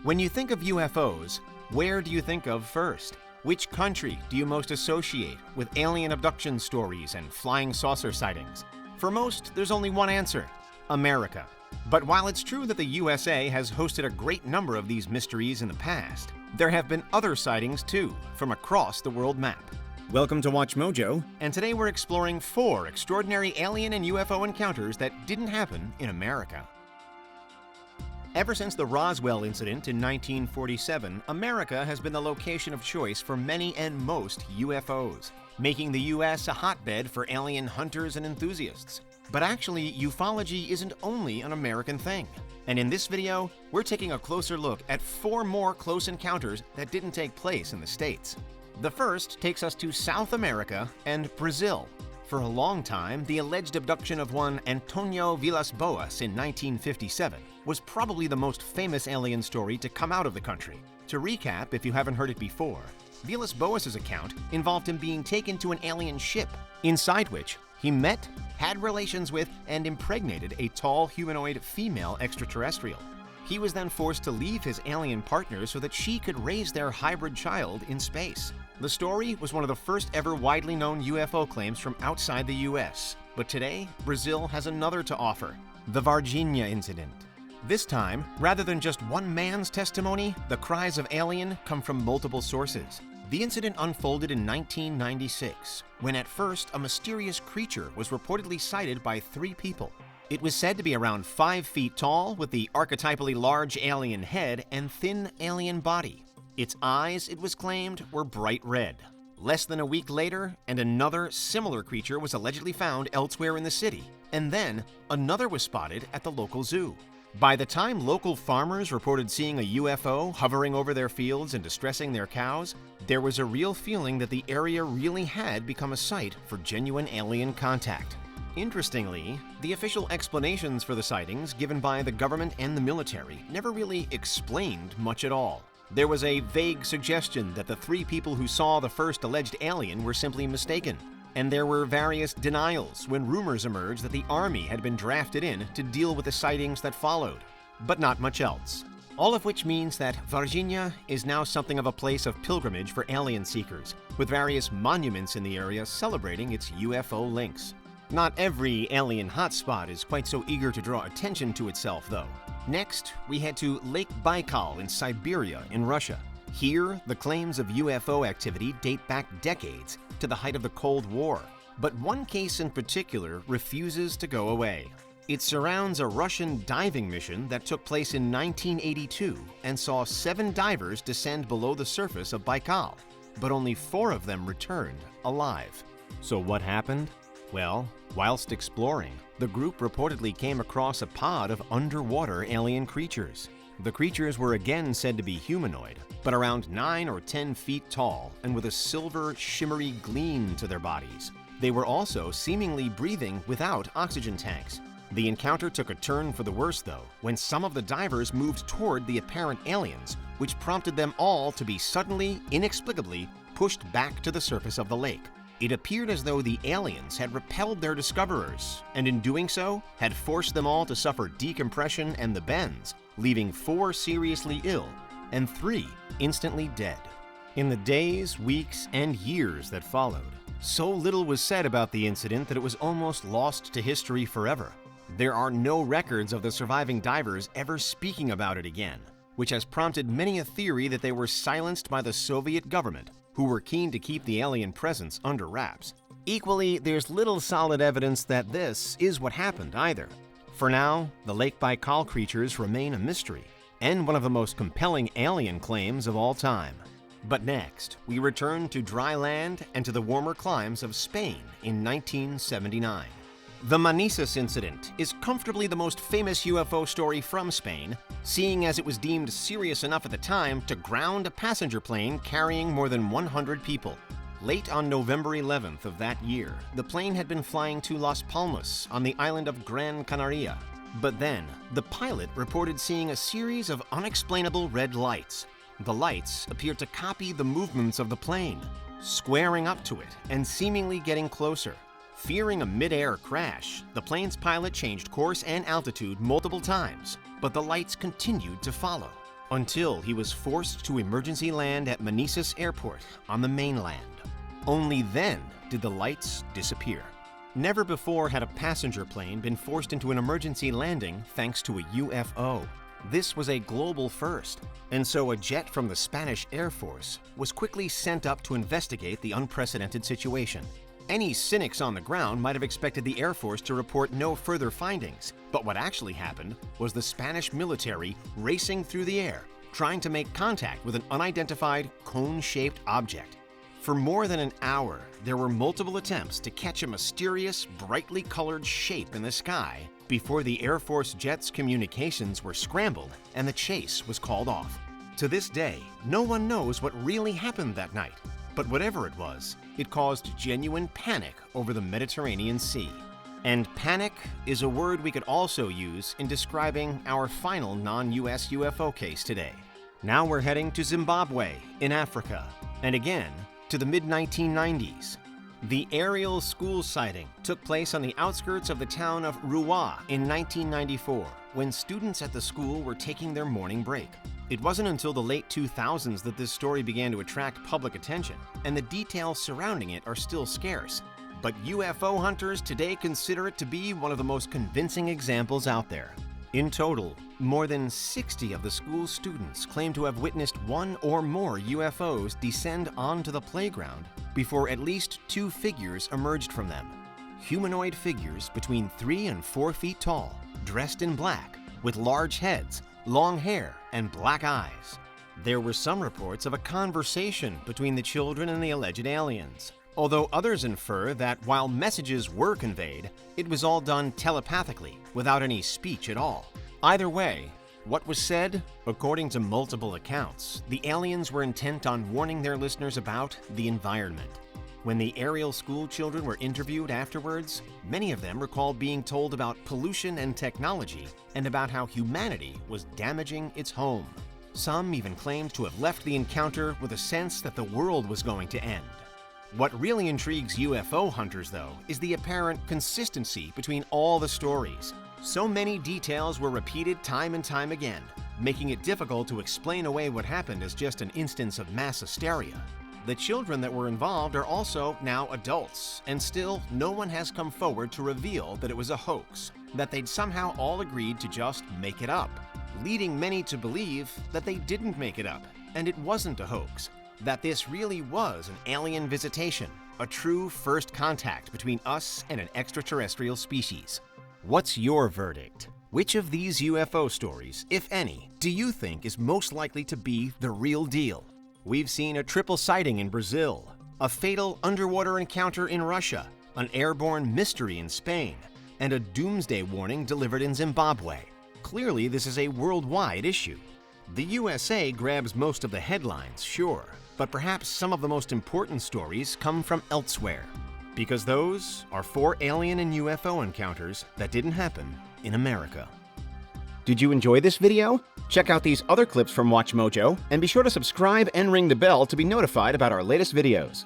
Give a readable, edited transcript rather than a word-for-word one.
When you think of UFOs, where do you think of first? Which country do you most associate with alien abduction stories and flying saucer sightings? For most, there's only one answer: America. But while it's true that the USA has hosted a great number of these mysteries in the past, there have been other sightings too, from across the world map. Welcome to Watch Mojo, and today we're exploring 4 extraordinary alien and UFO encounters that didn't happen in America. Ever since the Roswell incident in 1947, America has been the location of choice for many and most UFOs, making the US a hotbed for alien hunters and enthusiasts. But actually, ufology isn't only an American thing. And in this video, we're taking a closer look at 4 more close encounters that didn't take place in the States. The first takes us to South America and Brazil. For a long time, the alleged abduction of one Antonio Villas-Boas in 1957 was probably the most famous alien story to come out of the country. To recap, if you haven't heard it before, Villas-Boas' account involved him being taken to an alien ship, inside which he met, had relations with, and impregnated a tall humanoid female extraterrestrial. He was then forced to leave his alien partner so that she could raise their hybrid child in space. The story was one of the first ever widely known UFO claims from outside the US, but today, Brazil has another to offer: the Varginha incident. This time, rather than just one man's testimony, the cries of alien come from multiple sources. The incident unfolded in 1996, when at first a mysterious creature was reportedly sighted by 3 people. It was said to be around 5 feet tall, with the archetypally large alien head and thin alien body. Its eyes, it was claimed, were bright red. Less than a week later, and another similar creature was allegedly found elsewhere in the city, and then another was spotted at the local zoo. By the time local farmers reported seeing a UFO hovering over their fields and distressing their cows, there was a real feeling that the area really had become a site for genuine alien contact. Interestingly, the official explanations for the sightings given by the government and the military never really explained much at all. There was a vague suggestion that the 3 people who saw the first alleged alien were simply mistaken, and there were various denials when rumors emerged that the army had been drafted in to deal with the sightings that followed. But not much else. All of which means that Varginha is now something of a place of pilgrimage for alien seekers, with various monuments in the area celebrating its UFO links. Not every alien hotspot is quite so eager to draw attention to itself, though. Next, we head to Lake Baikal in Siberia in Russia. Here, the claims of UFO activity date back decades to the height of the Cold War. But one case in particular refuses to go away. It surrounds a Russian diving mission that took place in 1982 and saw 7 divers descend below the surface of Baikal, but only 4 of them returned alive. So what happened? Well, whilst exploring, the group reportedly came across a pod of underwater alien creatures. The creatures were again said to be humanoid, but around 9 or 10 feet tall and with a silver, shimmery gleam to their bodies. They were also seemingly breathing without oxygen tanks. The encounter took a turn for the worse, though, when some of the divers moved toward the apparent aliens, which prompted them all to be suddenly, inexplicably, pushed back to the surface of the lake. It appeared as though the aliens had repelled their discoverers, and in doing so, had forced them all to suffer decompression and the bends, leaving 4 seriously ill and 3 instantly dead. In the days, weeks, and years that followed, so little was said about the incident that it was almost lost to history forever. There are no records of the surviving divers ever speaking about it again, which has prompted many a theory that they were silenced by the Soviet government, who were keen to keep the alien presence under wraps. Equally, there's little solid evidence that this is what happened either. For now, the Lake Baikal creatures remain a mystery, and one of the most compelling alien claims of all time. But next, we return to dry land and to the warmer climes of Spain in 1979. The Manus incident is comfortably the most famous UFO story from Spain, seeing as it was deemed serious enough at the time to ground a passenger plane carrying more than 100 people. Late on November 11th of that year, the plane had been flying to Las Palmas on the island of Gran Canaria. But then, the pilot reported seeing a series of unexplainable red lights. The lights appeared to copy the movements of the plane, squaring up to it and seemingly getting closer. Fearing a mid-air crash, the plane's pilot changed course and altitude multiple times, but the lights continued to follow. until he was forced to emergency land at Manus Airport on the mainland. Only then did the lights disappear. Never before had a passenger plane been forced into an emergency landing thanks to a UFO. This was a global first, and so a jet from the Spanish Air Force was quickly sent up to investigate the unprecedented situation. Any cynics on the ground might have expected the Air Force to report no further findings, but what actually happened was the Spanish military racing through the air, trying to make contact with an unidentified cone-shaped object. For more than an hour, there were multiple attempts to catch a mysterious, brightly colored shape in the sky before the Air Force jet's communications were scrambled and the chase was called off. To this day, no one knows what really happened that night, but whatever it was, it caused genuine panic over the Mediterranean Sea. And panic is a word we could also use in describing our final non-US UFO case today. Now we're heading to Zimbabwe in Africa, and again, to the mid-1990s. The aerial school sighting took place on the outskirts of the town of Ruwa in 1994, when students at the school were taking their morning break. It wasn't until the late 2000s that this story began to attract public attention, and the details surrounding it are still scarce. But UFO hunters today consider it to be one of the most convincing examples out there. In total, more than 60 of the school students claim to have witnessed one or more UFOs descend onto the playground before at least 2 figures emerged from them. Humanoid figures between 3 and 4 feet tall, dressed in black, with large heads, long hair, and black eyes. There were some reports of a conversation between the children and the alleged aliens, although others infer that while messages were conveyed, it was all done telepathically, without any speech at all. Either way, what was said, according to multiple accounts, the aliens were intent on warning their listeners about the environment. When the aerial school children were interviewed afterwards, many of them recalled being told about pollution and technology and about how humanity was damaging its home. Some even claimed to have left the encounter with a sense that the world was going to end. What really intrigues UFO hunters, though, is the apparent consistency between all the stories. So many details were repeated time and time again, making it difficult to explain away what happened as just an instance of mass hysteria. The children that were involved are also now adults, and still no one has come forward to reveal that it was a hoax, that they'd somehow all agreed to just make it up, leading many to believe that they didn't make it up, and it wasn't a hoax, that this really was an alien visitation, a true first contact between us and an extraterrestrial species. What's your verdict? Which of these UFO stories, if any, do you think is most likely to be the real deal? We've seen a triple sighting in Brazil, a fatal underwater encounter in Russia, an airborne mystery in Spain, and a doomsday warning delivered in Zimbabwe. Clearly, this is a worldwide issue. The USA grabs most of the headlines, sure, but perhaps some of the most important stories come from elsewhere, because those are 4 alien and UFO encounters that didn't happen in America. Did you enjoy this video? Check out these other clips from WatchMojo, and be sure to subscribe and ring the bell to be notified about our latest videos.